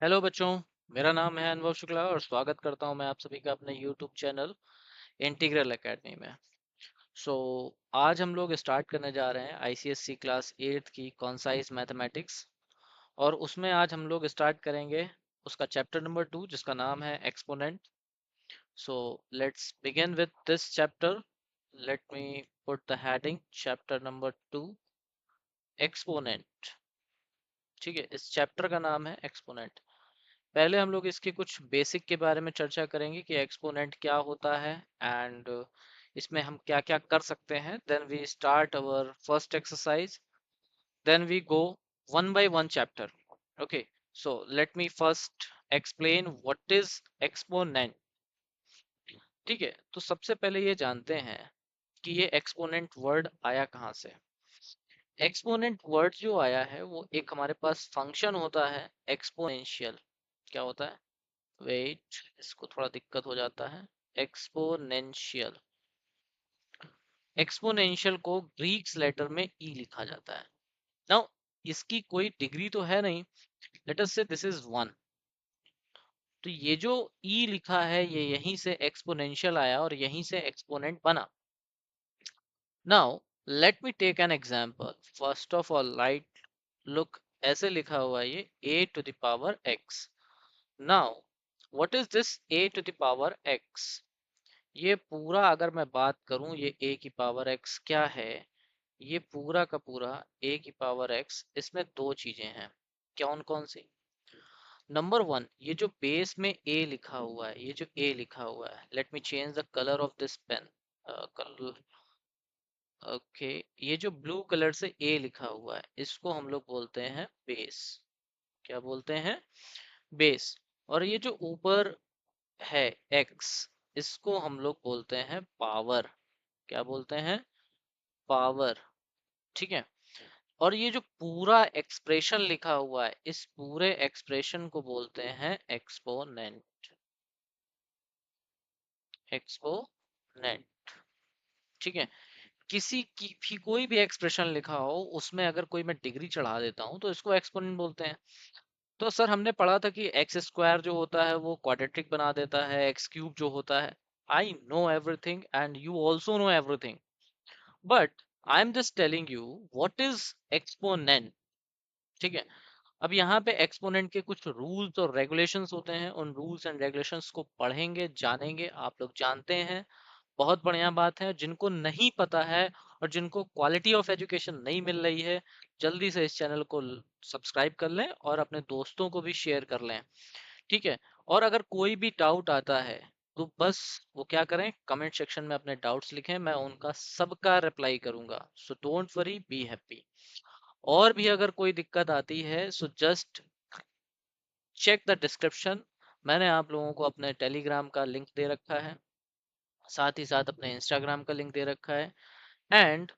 Hello बच्चों। मेरा नाम है अनुभव शुक्ला और स्वागत करता हूं मैं आप सभी का अपने यूट्यूब चैनल इंटीग्रल एकेडमी में। सो आज हम लोग स्टार्ट करने जा रहे हैं आईसीएससी क्लास 8 की कॉन्साइज मैथमेटिक्स। और उसमें आज हम लोग स्टार्ट करेंगे उसका चैप्टर नंबर 2 जिसका नाम है exponent. So let's begin with this chapter. Let me put the heading chapter number 2 exponent. ठीक है, इस चैप्टर का नाम है एक्सपोनेंट। पहले हम लोग इसके कुछ बेसिक के बारे में चर्चा करेंगे कि एक्सपोनेंट क्या होता है एंड इसमें हम क्या क्या कर सकते हैं। Then we start our first exercise, then we go one by one chapter. Okay, so let me first explain what is exponent. ठीक है, तो सबसे पहले ये जानते हैं कि ये एक्सपोनेंट वर्ड आया कहाँ से। एक्सपोनेंट वर्ड जो आया है वो एक हमारे पास फंक्शन होता है एक्सपोनेंशियल। क्या होता है? वेट, इसको थोड़ा दिक्कत हो जाता है। एक्सपोनेंशियल। एक्सपोनेंशियल को ग्रीक्स लेटर में ई लिखा जाता है। नाउ इसकी कोई डिग्री तो है नहीं। लेट अस से दिस इज 1। तो ये जो ई लिखा है ये यहीं से एक्सपोनेंशियल आया और यहीं से एक्सपोनेंट बना। Now let me take an example. First of all right, look, ऐसे लिखा हुआ है ये a to the power x। Now what is this a to the power x? ये पूरा अगर मैं बात करूं, ये a की पावर x क्या है? ये पूरा का पूरा a की पावर x, इसमें दो चीजें हैं। कौन कौन सी? नंबर वन, ये जो बेस में a लिखा हुआ है, ये जो a लिखा हुआ है, let me change the colour of this pen. Colour, okay, ये जो ब्लू कलर से a लिखा हुआ है इसको हम लोग बोलते हैं बेस। क्या बोलते हैं? बेस। और ये जो ऊपर है x, इसको हम लोग बोलते हैं पावर। क्या बोलते हैं? पावर। ठीक है। और ये जो पूरा एक्सप्रेशन लिखा हुआ है, इस पूरे एक्सप्रेशन को बोलते हैं एक्सपोनेंट। एक्सपोनेंट। ठीक है। किसी की भी कोई भी एक्सप्रेशन लिखा हो उसमें अगर कोई मैं डिग्री चढ़ा देता हूं तो इसको एक्सपोनेंट बोलते हैं। तो सर हमने पढ़ा था कि एक्स स्क्वायर जो होता है वो क्वाड्रेटिक बना देता है, एक्स क्यूब जो होता है। I know everything and you also know everything, but I am just telling you what is exponent. ठीक है। अब यहाँ पे एक्सपोनेंट के कुछ रूल्स और रेगुलेशंस होते हैं, उन रूल्स एंड रेगुलेशंस को पढ़ेंगे, जानेंगे। आप लोग जानते हैं, बहुत बढ़िया बात है। जिनको नहीं पता है और जिनको क्वालिटी ऑफ एजुकेशन नहीं मिल रही है, जल्दी से इस चैनल को सब्सक्राइब कर लें और अपने दोस्तों को भी शेयर कर लें। ठीक है। और अगर कोई भी डाउट आता है तो बस वो क्या करें, कमेंट सेक्शन में अपने डाउट्स लिखें, मैं उनका सबका रिप्लाई करूंगा। So don't worry, be happy. और भी अगर कोई दिक्कत आती है so just check the description. मैंने आप लोगों को अपने टेलीग्राम का लिंक दे रखा है, साथ ही साथ अपने इंस्टाग्राम का लिंक दे रखा है। एंड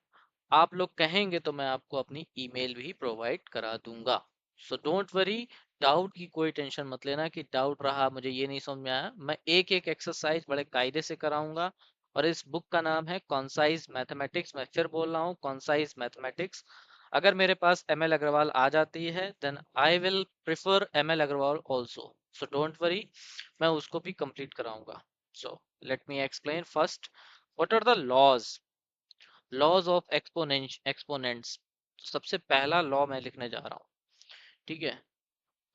आप लोग कहेंगे तो मैं आपको अपनी ईमेल भी प्रोवाइड करा दूंगा। सो डोंट वरी, डाउट की कोई टेंशन मत लेना कि डाउट रहा, मुझे ये नहीं समझ में आया। मैं एक एक एक्सरसाइज बड़े कायदे से कराऊंगा। और इस बुक का नाम है कॉन्साइज मैथमेटिक्स। मैं फिर बोल रहा हूँ, कॉन्साइज मैथमेटिक्स। अगर मेरे पास एम एल अग्रवाल आ जाती है then I will prefer M L Agarwal also. So don't worry, मैं उसको भी कंप्लीट कराऊंगा। So let me explain first, what are the laws. Laws of exponents. सबसे पहला लॉ मैं लिखने जा रहा हूँ। ठीक है।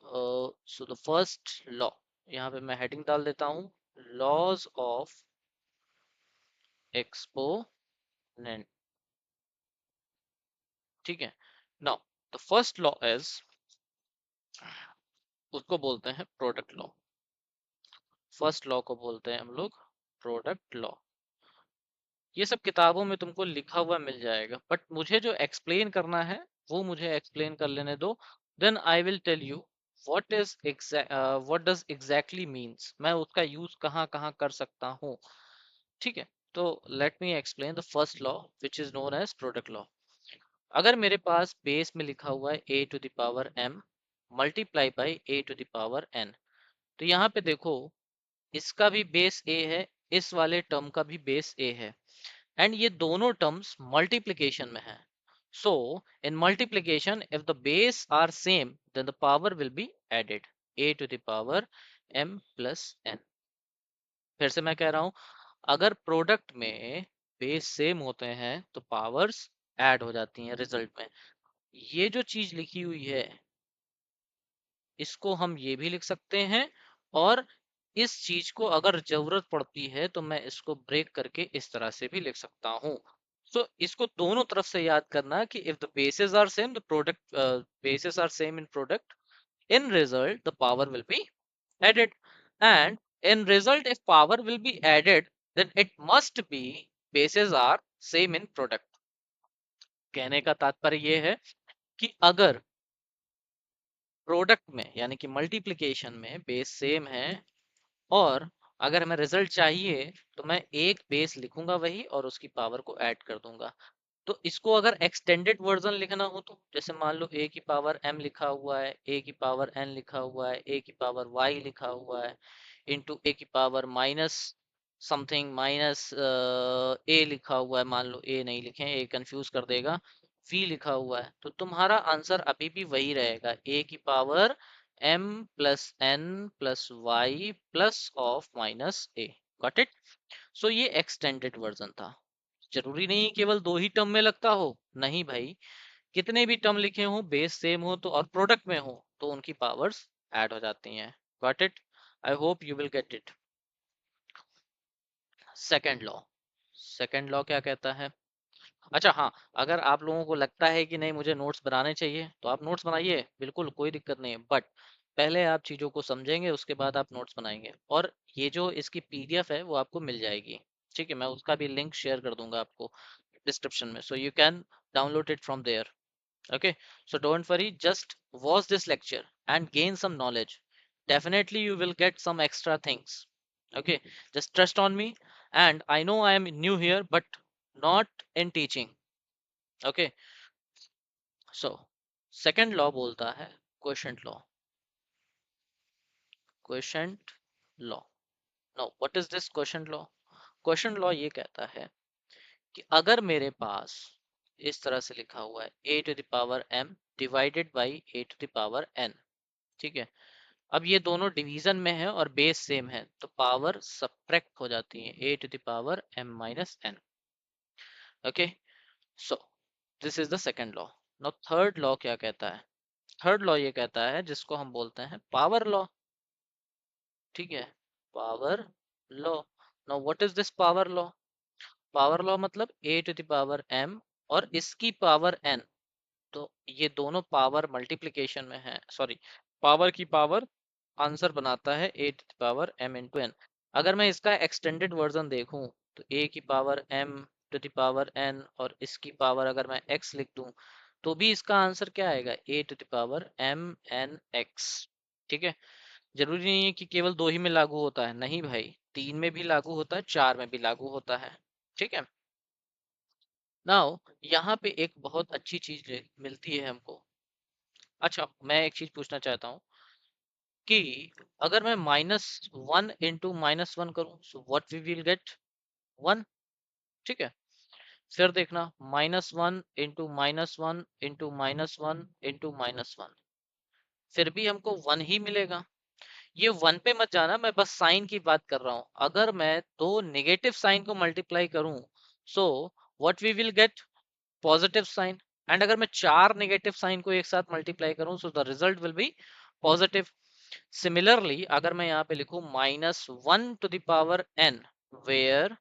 सो द फर्स्ट लॉ, यहाँ पे मैं हेडिंग डाल देता हूँ, लॉज ऑफ एक्सपोनेंट। ठीक है। Now the first law is, उसको बोलते हैं प्रोडक्ट लॉ। फर्स्ट लॉ को बोलते हैं हम लोग प्रोडक्ट लॉ। ये सब किताबों में तुमको लिखा हुआ मिल जाएगा, बट मुझे जो एक्सप्लेन करना है वो मुझे एक्सप्लेन कर लेने दो। Then I will tell you what does exactly means, मैं उसका यूज कहाँ कहाँ कर सकता हूँ। ठीक है। तो let me explain the first law which is known as product law. अगर मेरे पास बेस में लिखा हुआ है a to the power m multiply by a to the power n, तो यहाँ पे देखो, इसका भी बेस a है, इस वाले टर्म का भी बेस a है, एंड ये दोनों टर्म्स मल्टीप्लिकेशन में है। So in multiplication if the base are same then the power will be added. A to the power m plus n। फिर से मैं कह रहा हूं, अगर प्रोडक्ट में बेस सेम होते हैं तो पावर्स ऐड हो जाती हैं रिजल्ट में। ये जो चीज लिखी हुई है इसको हम ये भी लिख सकते हैं, और इस चीज को अगर जरूरत पड़ती है तो मैं इसको ब्रेक करके इस तरह से भी लिख सकता हूँ। तो इसको दोनों तरफ से याद करना कि if the basis are same, the product basis are same in product, in result the power will be added, and in result if power will be added then it must be bases are same in product। कहने का तात्पर्य ये है कि अगर product में यानी कि मल्टीप्लिकेशन में बेस सेम है, और अगर हमें रिजल्ट चाहिए तो मैं एक बेस लिखूंगा वही और उसकी पावर को ऐड कर दूंगा। तो इसको अगर एक्सटेंडेड वर्जन लिखना हो तो जैसे मान लो a की पावर m लिखा हुआ है, a की पावर n लिखा हुआ है, a की पावर y लिखा हुआ है, इंटू a की power minus something minus a लिखा हुआ है, मान लो a नहीं लिखें, a कंफ्यूज कर देगा, v लिखा हुआ है, तो तुम्हारा आंसर अभी भी वही रहेगा, a की power m plus n plus y plus of minus a। Got it? So ये एक्सटेंडेड वर्जन था। जरूरी नहीं केवल दो ही टर्म में लगता हो, नहीं भाई, कितने भी टर्म लिखे हो बेस सेम हो तो और प्रोडक्ट में हो तो उनकी पावर्स ऐड हो जाती हैं। Got it? I hope you will get it. Second law. Second law क्या कहता है? अच्छा हाँ, अगर आप लोगों को लगता है कि नहीं मुझे नोट्स बनाने चाहिए तो आप नोट्स बनाइए, बिल्कुल कोई दिक्कत नहीं है, बट पहले आप चीज़ों को समझेंगे उसके बाद आप नोट्स बनाएंगे, और ये जो इसकी पीडीएफ है वो आपको मिल जाएगी। ठीक है, मैं उसका भी लिंक शेयर कर दूंगा आपको description में, so you can download it from there। Okay, so don't worry, just watch this lecture and gain some knowledge, definitely you will get some extra things। Okay, just trust on me, and I know I am new here but not in teaching। Okay, so second law बोलता है quotient law। quotient law, now what is this quotient law? quotient law ये कहता है कि अगर मेरे पास इस तरह से लिखा हुआ है a to the power m divided by a to the power n, ठीक है, अब ये दोनों डिवीजन में है और बेस सेम है तो पावर सब्ट्रैक्ट हो जाती है, a to the power m minus n। Okay, so this is the second law. Now third law क्या कहता है? थर्ड लॉ ये कहता है जिसको हम बोलते हैं पावर लॉ। ठीक है, power law. Now what is this power law? Power law मतलब a to the power m और इसकी पावर n, तो ये दोनों पावर मल्टीप्लिकेशन में है, सॉरी, पावर की पावर आंसर बनाता है a to the power m into n। अगर मैं इसका एक्सटेंडेड वर्जन देखूं तो a की power m to the power n और इसकी पावर अगर मैं x लिख दूं तो भी इसका आंसर क्या आएगा, a to the power m n x। ठीक है, जरूरी नहीं है कि केवल दो ही में लागू होता है, नहीं भाई, तीन में भी लागू होता है, चार में भी लागू होता है। ठीक है, नाउ यहाँ पे एक बहुत अच्छी चीज मिलती है हमको। अच्छा, मैं एक चीज पूछना चाहता हूँ कि अगर मैं -1 इंटू -1 करूँ so what we will get, 1। ठीक है, फिर देखना -1 इंटू -1 इंटू -1 इंटू -1, फिर भी हमको 1 ही मिलेगा। ये 1 पे मत जाना, मैं बस साइन की बात कर रहा हूँ। अगर मैं दो नेगेटिव साइन को मल्टीप्लाई करूँ so what we will get, positive sign. And अगर मैं चार नेगेटिव साइन को एक साथ मल्टीप्लाई करूं so the result will be positive. Similarly अगर मैं यहाँ पे लिखूं -1 to the power n where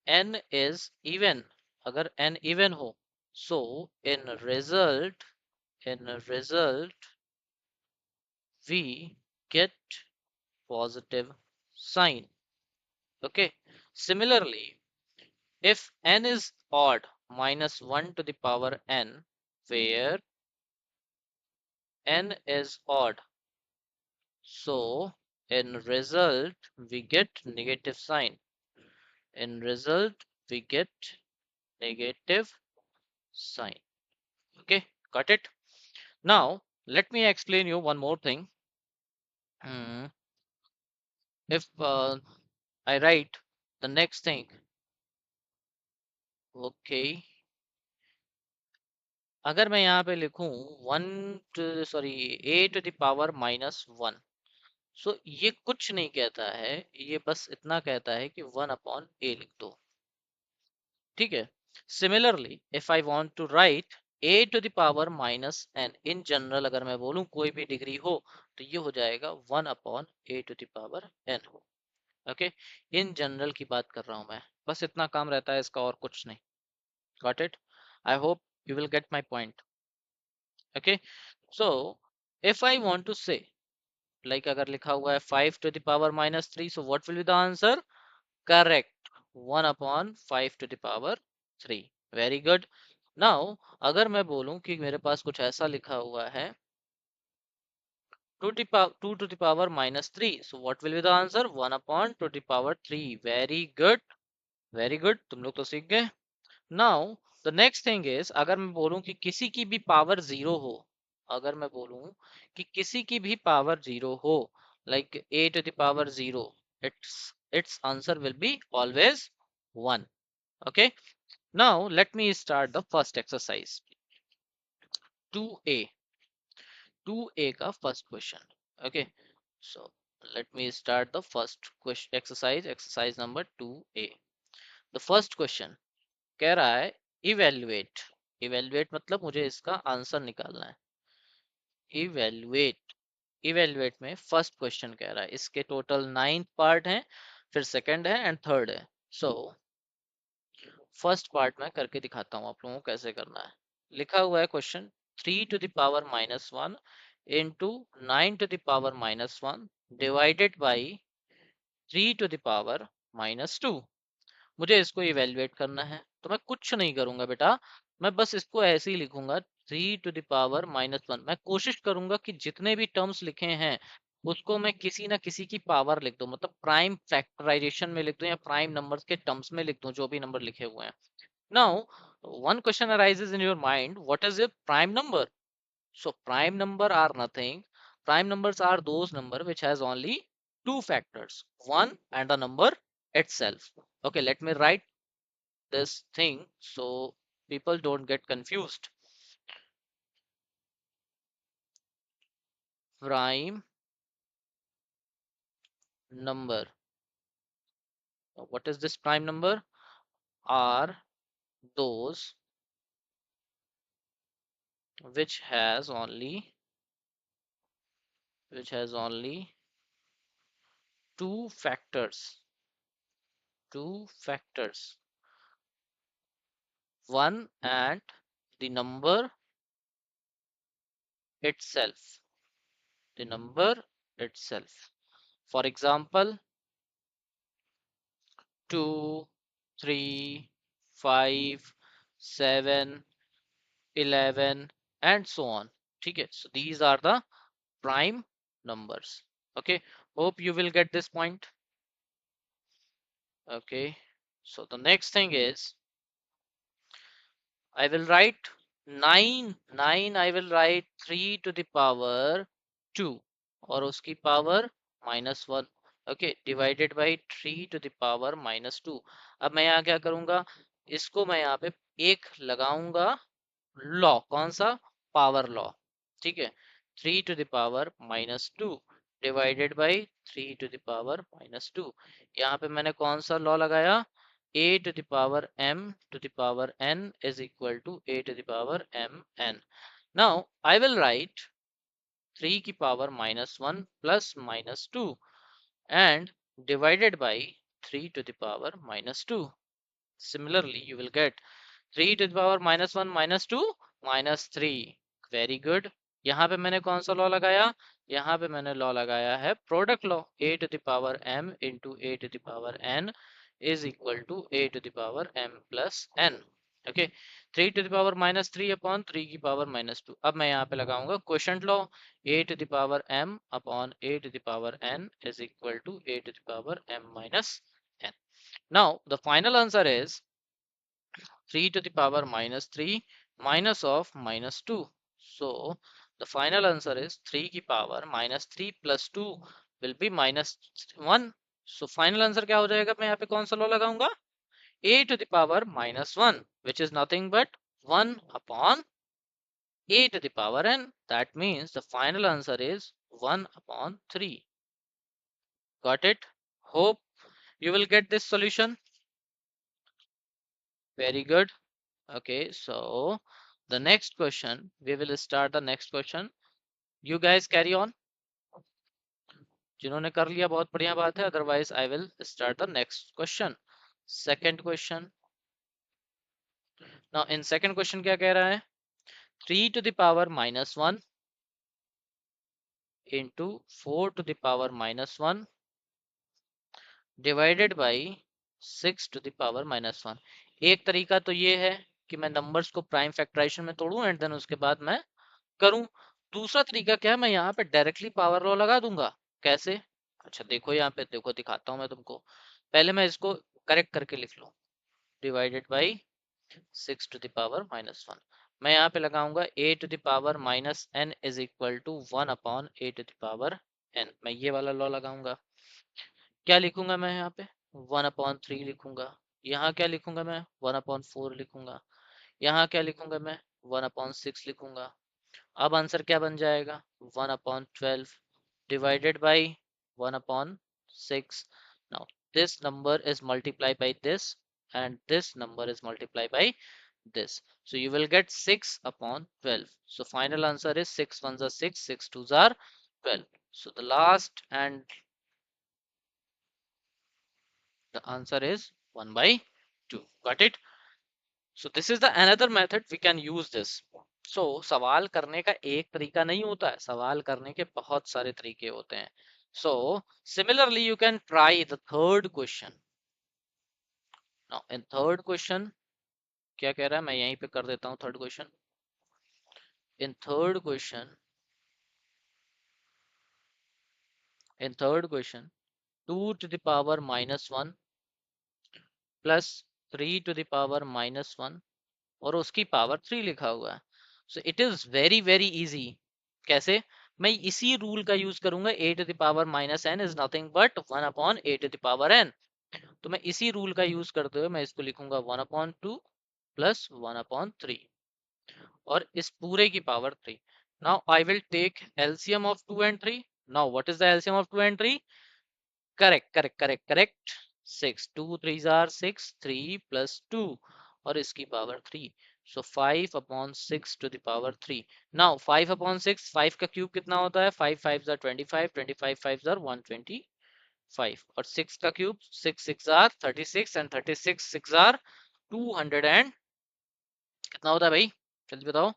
n is even, अगर n इवन हो so in result we get positive sign. Okay, similarly if n is odd, -1 to the power n where n is odd, so in result we get negative sign, in result we get negative sign। Okay, got it? Now let me explain you one more thing. Hmm, if I write the next thing, okay, अगर मैं यहाँ पे लिखूं one two sorry A to the power minus one, so ये कुछ नहीं कहता है, ये बस इतना कहता है कि वन अपॉन ए लिख दो, ठीक है। Similarly if I want to write A to the power minus N in general, अगर मैं बोलूं कोई भी डिग्री हो, तो ये हो जाएगा one upon A to the power N. Okay, in general की बात कर रहा हूं मैं, बस इतना काम रहता है इसका और कुछ नहीं। Got it? I hope you will get my point. Okay, so if I want to say like अगर लिखा हुआ है 5 to the power minus 3, so what will be the answer? Correct, 1 upon 5 to the power 3। Very good. Now अगर मैं बोलूं कि मेरे पास कुछ ऐसा लिखा हुआ है 2 to the power minus 3, so what will be the answer? 1 upon 2 to the power 3। Very good, very good, तुम लोग तो सीख गए। Now the next thing is, अगर मैं बोलूं कि किसी की भी पावर जीरो हो, अगर मैं बोलूं कि किसी की भी पावर जीरो हो, like A to the power zero, it's it's answer will be always one. Okay, now let me start the first exercise, 2a, 2a का first question. Okay, so let me start the first question exercise, exercise number 2a। The first question कह रहा है evaluate, evaluate मतलब मुझे इसका answer निकालना है। Evaluate, evaluate में फर्स्ट क्वेश्चन कह रहा है, इसके टोटल 9 पार्ट हैं, फिर सेकंड है एंड थर्ड है। सो फर्स्ट पार्ट में करके दिखाता हूँ आप लोगों को कैसे करना है। लिखा हुआ है question 3 to the power minus 1 into 9 to the power minus 1 divided by 3 to the power minus 2। मुझे इसको इवेल्युएट करना है, तो मैं कुछ नहीं करूंगा बेटा, मैं बस इसको ऐसे ही लिखूंगा 3 to the power minus 1। मैं कोशिश करूंगा कि जितने भी टर्म्स लिखे हैं उसको मैं किसी ना किसी की पावर लिख दूं, मतलब प्राइम फैक्टराइजेशन में लिख दूं या प्राइम नंबर्स के टर्म्स में लिख दूं, जो भी नंबर लिखे हुए हैं। Now one question arises in your mind, what is a prime number? So prime number are nothing, prime numbers are those number which has only two factors, one and the number itself। Okay, let me write this thing so people don't get confused। Prime number, what is this prime number? Are those which has only, which has only two factors, two factors, one and the number itself, the number itself। For example, 2, 3, 5, 7, 11 and so on। ठीक है, so these are the prime numbers। Okay, hope you will get this point। Okay, so the next thing is I will write 9, I will write 3 to the power 2 और उसकी power -1। Okay, divided by 3 to the power -2। अब मैं यहाँ क्या करूँगा, इसको मैं यहाँ पे एक लगाऊंगा लॉ, कौन सा? Power law. ठीक है, 3 to the power -2 divided by 3 to the power -2। यहाँ पे मैंने कौन सा लॉ लगाया? a to the power m to the power n is equal to a to the power m n। Now I will write 3 की power -1 plus -2 and divided by 3 to the power -2। Similarly, you will get 3 to the power -1 -2 -3। Very good. यहाँ पे मैंने कौन सा law लगाया? यहाँ पे मैंने लॉ लगाया है product law, a to the power m into a to the power n is equal to a to the power m plus n। Okay, 3 to the power -3 upon 3 की पावर -2। अब मैं यहाँ पे लगाऊंगा quotient law, a to the power m upon a to the power n is equal to a to the power m minus n। Now the final answer is 3 to the power -3 minus of -2। So the final answer is 3 की power -3 plus 2 will be -1। So final answer क्या हो जाएगा? मैं यहाँ पे कौन सा law लगाऊंगा? a to the power -1 which is nothing but 1 upon a to the power n. That means the final answer is 1 upon 3. Got it? Hope you will get this solution. Very good. Okay, so the next question, we will start the next question. You guys carry on. जिन्होंने कर लिया बहुत बढ़िया बात है, otherwise I will start the next question. Second question. Now in second question क्या कह रहा है? 3 to the power minus 1 into 4 to the power minus 1 divided by 6 to the power minus 1. एक तरीका तो ये है कि मैं नंबर्स को प्राइम फैक्टराइजेशन में तोड़ूं एंड देन उसके बाद मैं करूं. दूसरा तरीका क्या है, मैं यहाँ पे डायरेक्टली पावर लॉ लगा दूंगा. कैसे? अच्छा देखो, यहाँ पे देखो, दिखाता हूं मैं तुमको. पहले मैं इसको करेक्ट करके लिख लूं. Divided by 6 to the power minus 1. मैं यहाँ पे लगाऊंगा a to the power minus n is equal to 1 upon a to the power n. मैं ये वाला लॉ लगाऊंगा. क्या लिखूंगा मैं यहाँ पे? 1 upon 3 लिखूंगा. यहाँ क्या लिखूंगा मैं? 1 upon 4 लिखूंगा. यहाँ क्या लिखूंगा मैं? 1 upon 6 लिखूंगा. अब आंसर क्या बन जाएगा? 1 upon 12 divided by 1 upon 6. Now this number is multiplied by this and this number is multiplied by this. So you will get 6 upon 12. So final answer is 6 ones are 6, 6 twos are 12. So the last and the answer is 1 by 2. Got it? So this is the another method we can use this. So सवाल करने का एक तरीका नहीं होता है, सवाल करने के बहुत सारे तरीके होते हैं. So similarly you can try the third question. Now in third question क्या कह रहा है, मैं यहीं पे कर देता हूँ third question. In third question, 2 to the power minus 1 plus 3 to the power minus 1 और उसकी पावर 3 लिखा हुआ है. So it is very very easy. कैसे? मैं इसी रूल का यूज करूंगा. a to the power minus n is nothing but 1 upon a to the power n. तो मैं इसी रूल का यूज करते हुए मैं इसको लिखूंगा 1 upon 2 प्लस 1 upon 3 और इस पूरे की power 3. Now I will take LCM of 2 and 3. Now what is the LCM of 2 and 3? Correct. 6. 2 3s are 6, 3 plus 2 और इसकी power 3. So 5 upon 6 to the power 3. Now 5 upon 6, 5 का क्यूब कितना होता है? 5 5s are 25, 25 5s are 125 और 6 का cube 6 6 are 36 and 36 6 are 200 and कितना होता है भाई? जल्दी बताओ.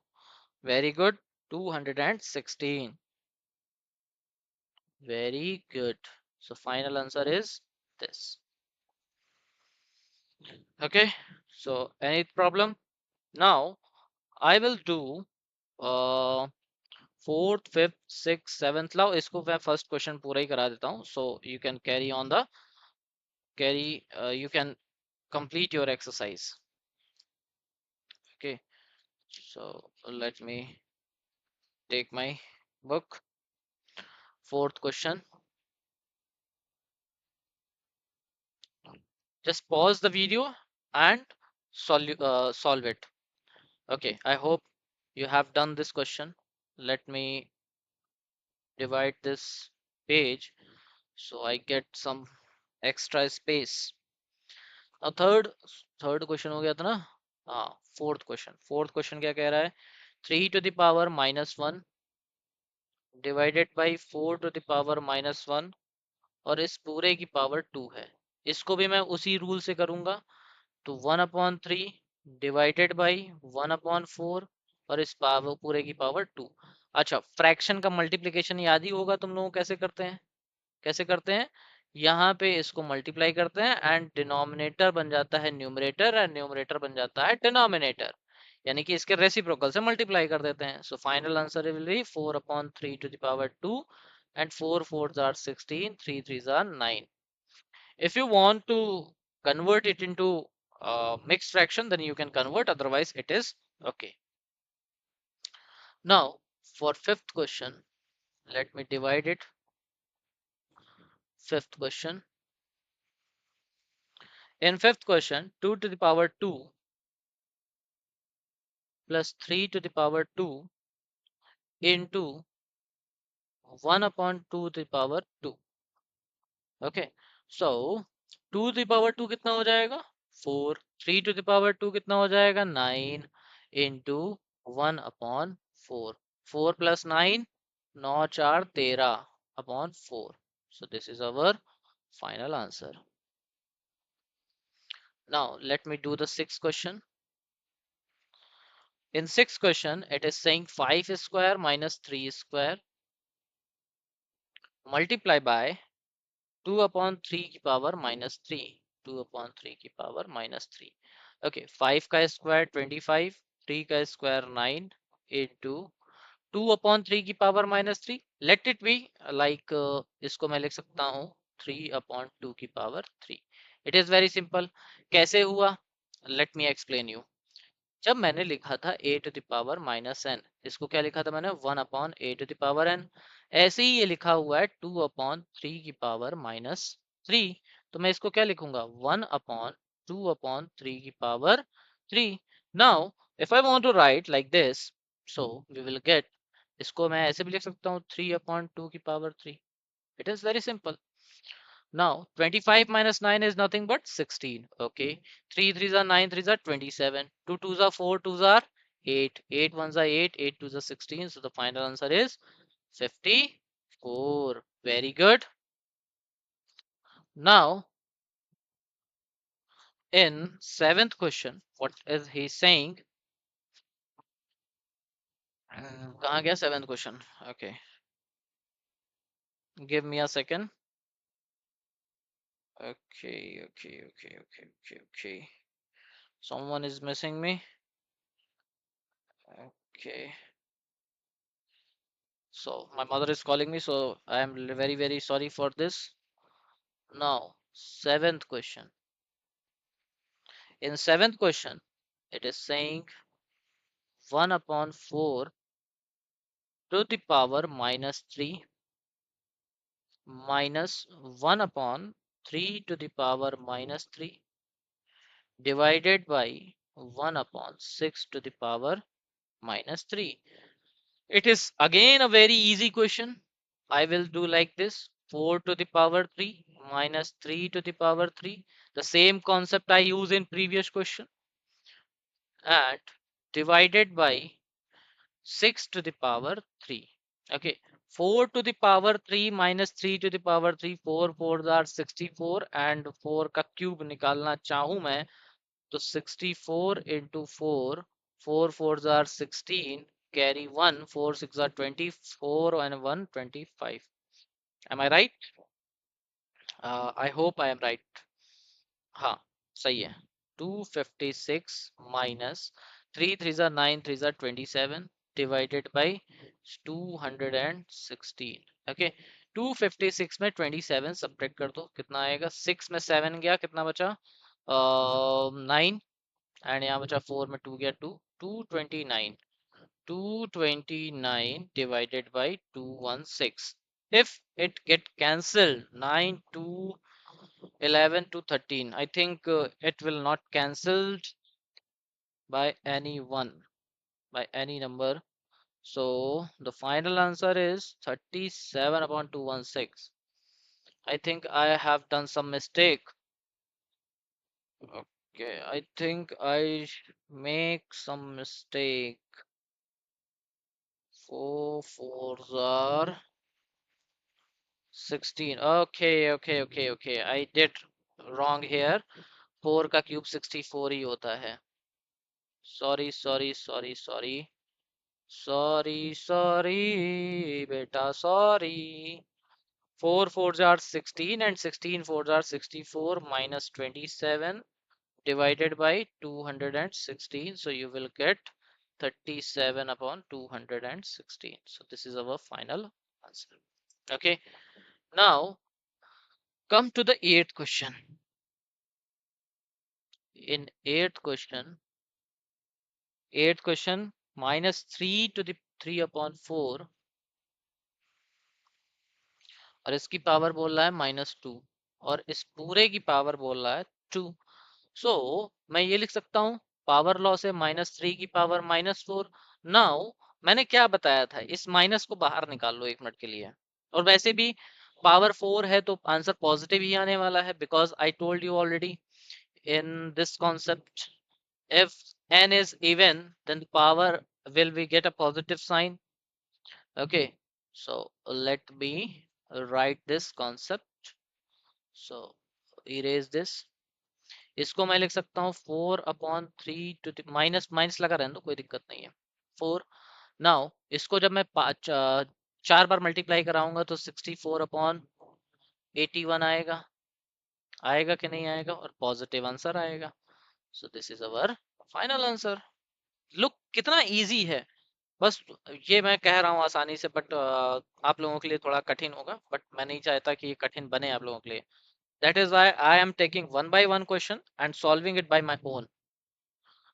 Very good. 216. Very good. So final answer is this. Okay. So any problem? Now I will do fourth, fifth, sixth, seventh. लाओ इसको मैं first question पूरा ही करा देता हूँ. So you can carry on the you can complete your exercise. Okay. So let me take my book. Fourth question. Just pause the video and solve it. Okay. I hope you have done this question. Let me divide this page so I get some extra space. Now third question हो गया था ना. हाँ, fourth question क्या कह रहा है? 3 to the power minus 1 divided by 4 to the power minus 1 और इस पूरे की पावर 2 है. इसको भी मैं उसी रूल से करूंगा. तो 1 upon 3 डिवाइडेड बाई 1 upon 4 और इस पावर पूरे की पावर 2. अच्छा, फ्रैक्शन का मल्टीप्लिकेशन याद ही होगा तुम लोगों कैसे करते हैं. कैसे करते हैं? यहाँ पे इसको मल्टीप्लाई करते हैं एंड डिनोमिनेटर बन जाता है न्यूमरेटर एंड न्यूमरेटर बन जाता है डिनोमिनेटर. यानी कि इसके रेसिप्रोकल से मल्टीप्लाई कर देते हैं. So final answer will B 4 upon 3 to the power 2 and 4 4s are 16, 3 3s are 9. If you want to convert it into mixed fraction, then you can convert, otherwise it is okay. Now for fifth question, let me divide it. Fifth question. In fifth question, 2 to the power 2 plus 3 to the power 2 into 1 upon 2 to the power 2. Okay, so 2 to the power 2 कितना हो जाएगा 4, 3 to the power 2 कितना हो जाएगा 9 into 1 upon 4, 4 plus 9 9 4 13 upon 4. So this is our final answer. Now let me do the sixth question. In sixth question, it is saying 5 square minus 3 square multiply by 2 upon 3 की power minus 3, 2 upon 3 की power minus 3. Okay, 5 का square 25, 3 का square 9 into 2 upon 3 की power minus 3. Let it be like इसको मैं लिख सकता हूँ 3 upon 2 की power 3. It is very simple. कैसे हुआ? Let me explain you. जब मैंने लिखा था a to the power minus n, इसको क्या लिखा था मैंने 1 upon a to the power n. ऐसे ही ये लिखा हुआ है 2 upon 3 की power minus 3, तो मैं इसको क्या लिखूंगा 1 upon 2 upon 3 की power 3. Now if I want to write like this, so we will get, इसको मैं ऐसे भी लिख सकता हूँ 3 upon 2 की power 3. It is very simple. Now 25 minus 9 is nothing but 16. Okay, 3 3s are 9, 3s are 27, 2 2s are 4, 2s are 8, 8 1s are 8, 8 2s are 16. So the final answer is 54. Very good. Now in seventh question, what is he saying? कहाँ गया seventh question? Okay, give me a second. Okay. Someone is missing me. Okay. So my mother is calling me, so I am very sorry for this. Now, seventh question. In seventh question, it is saying 1 upon 4 to the power minus 3 minus 1 upon 3 to the power minus 3 divided by 1 upon 6 to the power minus 3. It is again a very easy question. I will do like this: 4 to the power 3 minus 3 to the power 3. The same concept I use in previous question, and divided by 6 to the power 3. Okay, 4 to the power 3 minus 3 to the power 3, 4 4 are 64, and 4 का cube निकालना चाहूँ मैं तो 64 into 4, 4 4s are 16, carry 1, 4 6 are 24, and 1 25. Am I right? I hope I am right. हाँ, सही है. 256 minus 3 3s are 9, 3s are 27 divided by 216. Okay, 256 में 27 subtract कर दो, कितना आएगा? 6 में 7 गया, कितना बचा? 9, एंड यहाँ बचा 4 में 2 गया, 2, 229. 229 divided by 216. If it get cancelled, 9 2 11 to 13, I think it will not cancelled by anyone, by any number. So the final answer is 37 upon 216. I think I have done some mistake. Okay, I think I make some mistake. 4 4s are 16. Okay. I did wrong here. 4 का cube 64 ही होता है. Sorry beta, sorry. 4 4s are 16 and 16 4s are 64 minus 27 divided by 216. So you will get 37 upon 216. So this is our final answer. Okay. Now come to the eighth question. In eighth question, minus 3 to the 3 upon 4, और इसकी power बोल रहा है -2, और इस पूरे की power बोल रहा है 2. सो मैं ये लिख सकता हूँ पावर लॉ से -3 की पावर -4. नाउ मैंने क्या बताया था, इस माइनस को बाहर निकाल लो 1 मिनट के लिए। और वैसे भी पावर 4 है तो आंसर पॉजिटिव ही आने वाला है, because I told you already in this concept, if n is even, then the power will we get a positive sign. Okay, so let me write this concept. So erase this. इसको मैं लिख सकता हूँ 4/3 to the minus, minus लगा रहने दो, कोई दिक्कत नहीं है। 4। नाउ इसको जब मैं 4 बार मल्टीप्लाई कराऊंगा तो 64/81 आएगा। आएगा कि नहीं आएगा? और पॉजिटिव आंसर आएगा। सो this is our final answer. Look कितना इजी है। बस ये मैं कह रहा हूँ आसानी से, बट आप लोगों के लिए थोड़ा कठिन होगा, बट मैं नहीं चाहता कि ये कठिन बने आप लोगों के लिए। That is why I am taking one by one question and solving it by my own,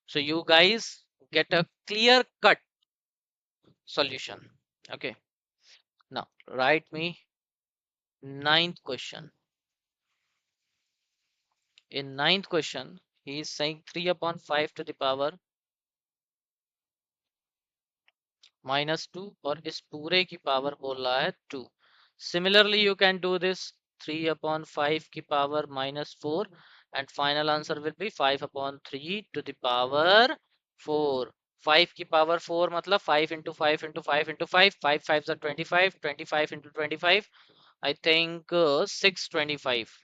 so you guys get a clear cut solution. Okay, now write me ninth question. In ninth question he is saying 3/5 to the power -2 और इस पूरे की power बोल रहा है 2। Similarly you can do this 3/5 की power -4 and final answer will be 5/3 to the power 4। 5 की power 4 मतलब 5 into 5 into 5 into 5, 5 5s are 25, 25 into 25, I think 625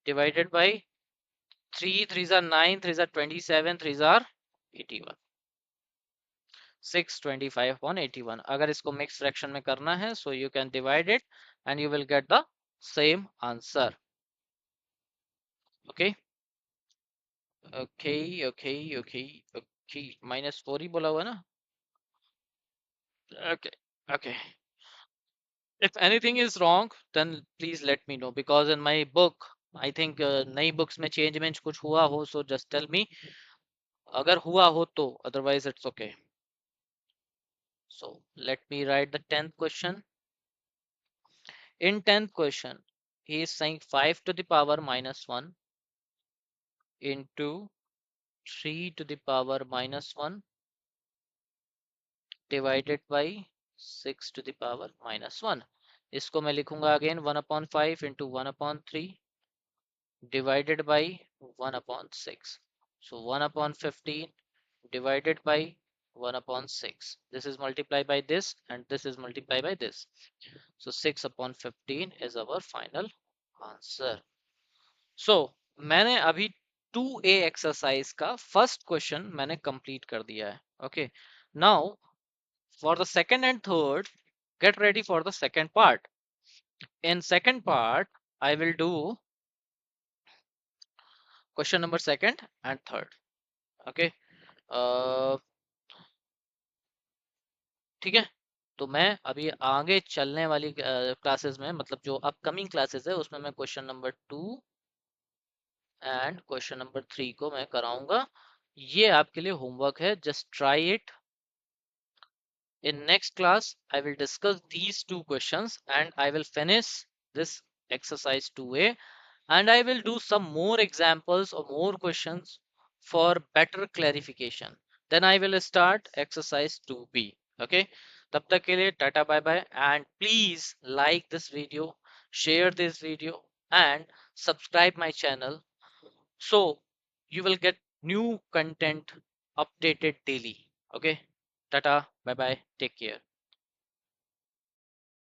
divided by 3 3s are 9, 3s are 27, 3s are 81। 625/81। अगर इसको mix fraction में करना है so you can divide it and you will get the same answer. Okay okay okay okay okay, -4 ही बोला हुआ ना? Okay okay, if anything is wrong then please let me know, because in my book I think नई books में change वेंज कुछ हुआ हो so just tell me, अगर हुआ हो तो, otherwise it's okay। So let me write the 10th question. In 10th question, he is saying 5 to the power -1 into 3 to the power -1 divided by 6 to the power -1। इसको मैं लिखूंगा again 1/5 into 1/3 divided by 1/6। So 1/15 divided by 1/6. This is multiplied by this and this is multiplied by this. So 6/15 is our final answer। So मैंने अभी 2A exercise का first question मैंने complete कर दिया है। Okay, now for the second and third get ready for the second part. In second part I will do question number second and third। okay, ठीक है। तो मैं अभी आगे चलने वाली क्लासेस में, मतलब जो अपकमिंग क्लासेस है उसमें मैं question number 2 and question number 3 को मैं कराऊंगा। ये आपके लिए होमवर्क है, just try it. In next class, I will discuss these two questions and I will finish this exercise 2A, and I will do some more examples or more questions for better clarification. Then I will start exercise 2B. Okay. तब तक के लिए tata bye bye, and please like this video, share this video and subscribe my channel so you will get new content updated daily. Okay. Tata, bye bye, take care.